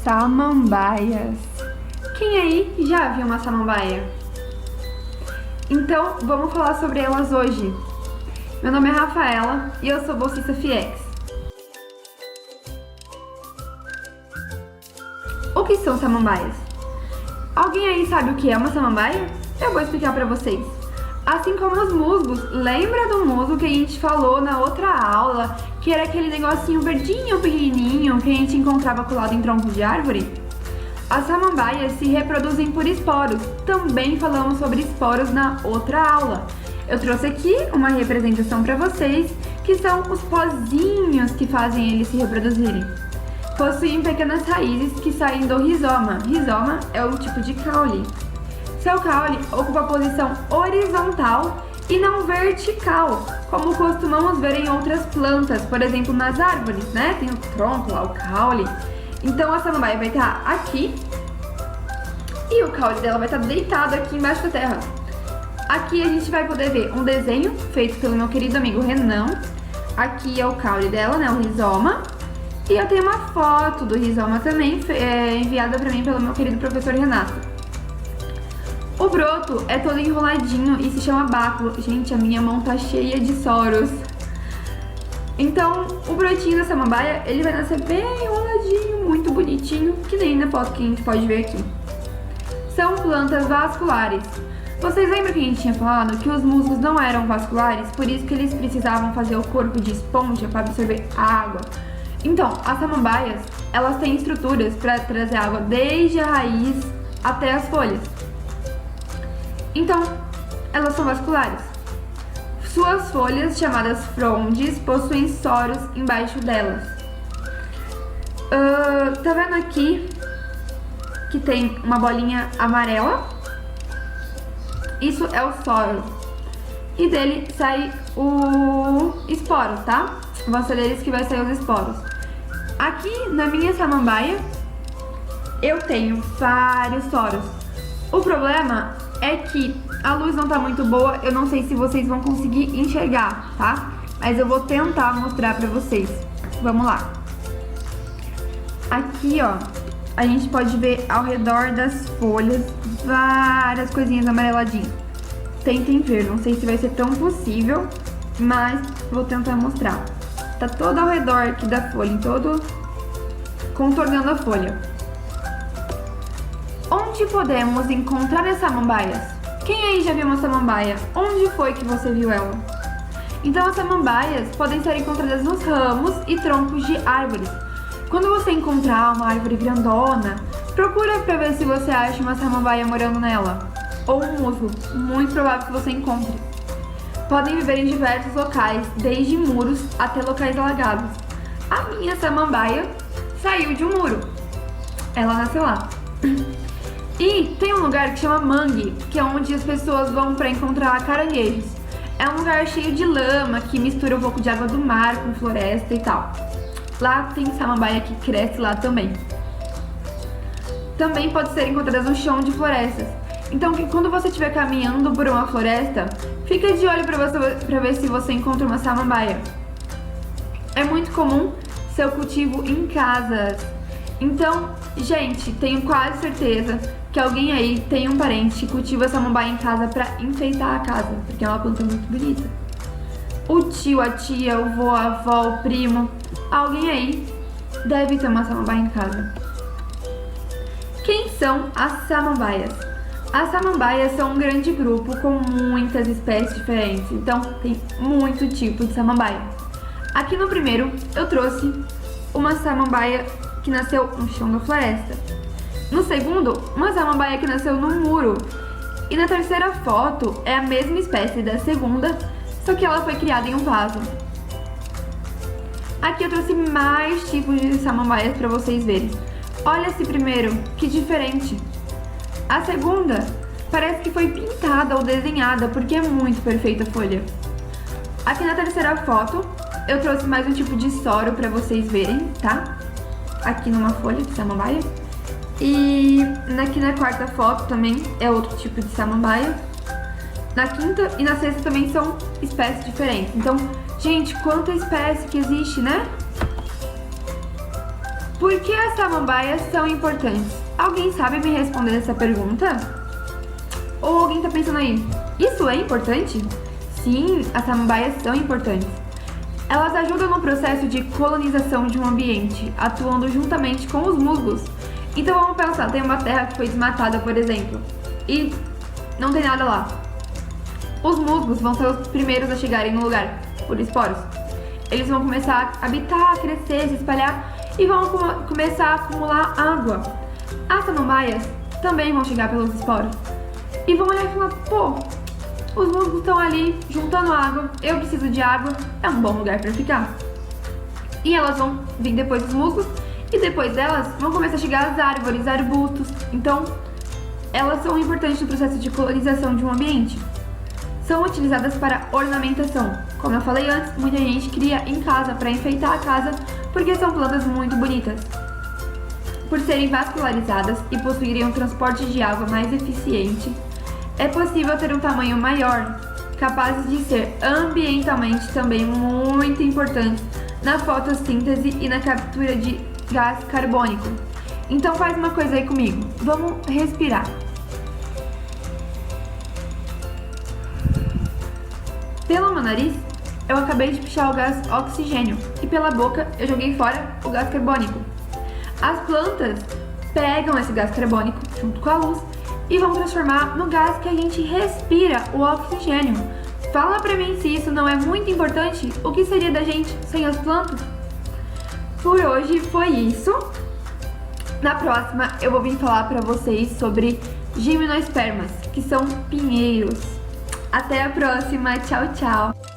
samambaias. Quem aí já viu uma samambaia? Então, vamos falar sobre elas hoje. Meu nome é Rafaela e eu sou bolsista FIEX. O que são samambaias? Alguém aí sabe o que é uma samambaia? Eu vou explicar pra vocês. Assim como os musgos, lembra do musgo que a gente falou na outra aula, que era aquele negocinho verdinho, pequenininho, que a gente encontrava colado em troncos de árvore? As samambaias se reproduzem por esporos. Também falamos sobre esporos na outra aula. Eu trouxe aqui uma representação para vocês, que são os pozinhos que fazem eles se reproduzirem. Possuem pequenas raízes que saem do rizoma. Rizoma é o tipo de caule. Seu caule ocupa a posição horizontal e não vertical, como costumamos ver em outras plantas, por exemplo nas árvores, né? Tem o tronco lá, o caule. Então a samambaia vai estar aqui e o caule dela vai estar deitado aqui embaixo da terra. Aqui a gente vai poder ver um desenho feito pelo meu querido amigo Renan. Aqui é o caule dela, né? O rizoma. E eu tenho uma foto do rizoma também, enviada para mim pelo meu querido professor Renato. O broto é todo enroladinho e se chama báculo. Gente, a minha mão tá cheia de soros. Então, o brotinho da samambaia, ele vai nascer bem enroladinho, muito bonitinho, que nem na foto que a gente pode ver aqui. São plantas vasculares. Vocês lembram que a gente tinha falado que os musgos não eram vasculares, por isso que eles precisavam fazer o corpo de esponja para absorver a água? Então, as samambaias, elas têm estruturas para trazer água desde a raiz até as folhas. Então, elas são vasculares. Suas folhas, chamadas frondes, possuem soros embaixo delas. Tá vendo aqui que tem uma bolinha amarela? Isso é o soro. E dele sai o esporo, tá? Vão ser deles que vai sair os esporos. Aqui na minha samambaia, eu tenho vários soros. O problema é que a luz não tá muito boa, eu não sei se vocês vão conseguir enxergar, tá? Mas eu vou tentar mostrar pra vocês. Vamos lá. Aqui, ó, a gente pode ver ao redor das folhas várias coisinhas amareladinhas. Tentem ver, não sei se vai ser tão possível, mas vou tentar mostrar. Tá todo ao redor aqui da folha, todo contornando a folha. Onde podemos encontrar as samambaias? Quem aí já viu uma samambaia? Onde foi que você viu ela? Então as samambaias podem ser encontradas nos ramos e troncos de árvores. Quando você encontrar uma árvore grandona, procura para ver se você acha uma samambaia morando nela. Ou um musgo, muito provável que você encontre. Podem viver em diversos locais, desde muros até locais alagados. A minha samambaia saiu de um muro. Ela nasceu lá. E tem um lugar que chama mangue, que é onde as pessoas vão para encontrar caranguejos. É um lugar cheio de lama, que mistura um pouco de água do mar com floresta e tal. Lá tem samambaia que cresce lá também. Também pode ser encontrada no chão de florestas. Então, quando você estiver caminhando por uma floresta, fica de olho para ver se você encontra uma samambaia. É muito comum seu cultivo em casas. Então, gente, tenho quase certeza que alguém aí tem um parente que cultiva samambaia em casa para enfeitar a casa, porque é uma planta muito bonita. O tio, a tia, o vô, a avó, o primo, alguém aí deve ter uma samambaia em casa. Quem são as samambaias? As samambaias são um grande grupo com muitas espécies diferentes, então tem muito tipo de samambaia. Aqui no primeiro eu trouxe uma samambaia que nasceu no chão da floresta. No segundo, uma samambaia que nasceu no muro. E na terceira foto é a mesma espécie da segunda, só que ela foi criada em um vaso. Aqui eu trouxe mais tipos de samambaias para vocês verem. Olha esse primeiro, que diferente. A segunda parece que foi pintada ou desenhada, porque é muito perfeita a folha. Aqui na terceira foto, eu trouxe mais um tipo de soro para vocês verem, tá? Aqui numa folha de samambaia. E aqui na quarta foto também é outro tipo de samambaia. Na quinta e na sexta também são espécies diferentes. Então, gente, quanta espécie que existe, né? Por que as samambaias são importantes? Alguém sabe me responder essa pergunta? Ou alguém tá pensando aí, isso é importante? Sim, as samambaias são importantes. Elas ajudam no processo de colonização de um ambiente, atuando juntamente com os musgos. Então vamos pensar, tem uma terra que foi desmatada, por exemplo, e não tem nada lá. Os musgos vão ser os primeiros a chegarem no lugar, por esporos. Eles vão começar a habitar, crescer, se espalhar e vão começar a acumular água. As samambaias também vão chegar pelos esporos e vão olhar e falar, pô, os musgos estão ali juntando água, eu preciso de água, é um bom lugar para ficar. E elas vão vir depois dos musgos e depois delas vão começar a chegar as árvores, arbustos. Então, elas são importantes no processo de colonização de um ambiente. São utilizadas para ornamentação. Como eu falei antes, muita gente cria em casa para enfeitar a casa porque são plantas muito bonitas. Por serem vascularizadas e possuírem um transporte de água mais eficiente, é possível ter um tamanho maior, capazes de ser ambientalmente também muito importantes na fotossíntese e na captura de gás carbônico. Então faz uma coisa aí comigo, vamos respirar. Pelo meu nariz, eu acabei de puxar o gás oxigênio e pela boca eu joguei fora o gás carbônico. As plantas pegam esse gás carbônico junto com a luz e vão transformar no gás que a gente respira, o oxigênio. Fala pra mim se isso não é muito importante, o que seria da gente sem as plantas? Por hoje foi isso. Na próxima eu vou vir falar pra vocês sobre gimnospermas, que são pinheiros. Até a próxima, tchau, tchau!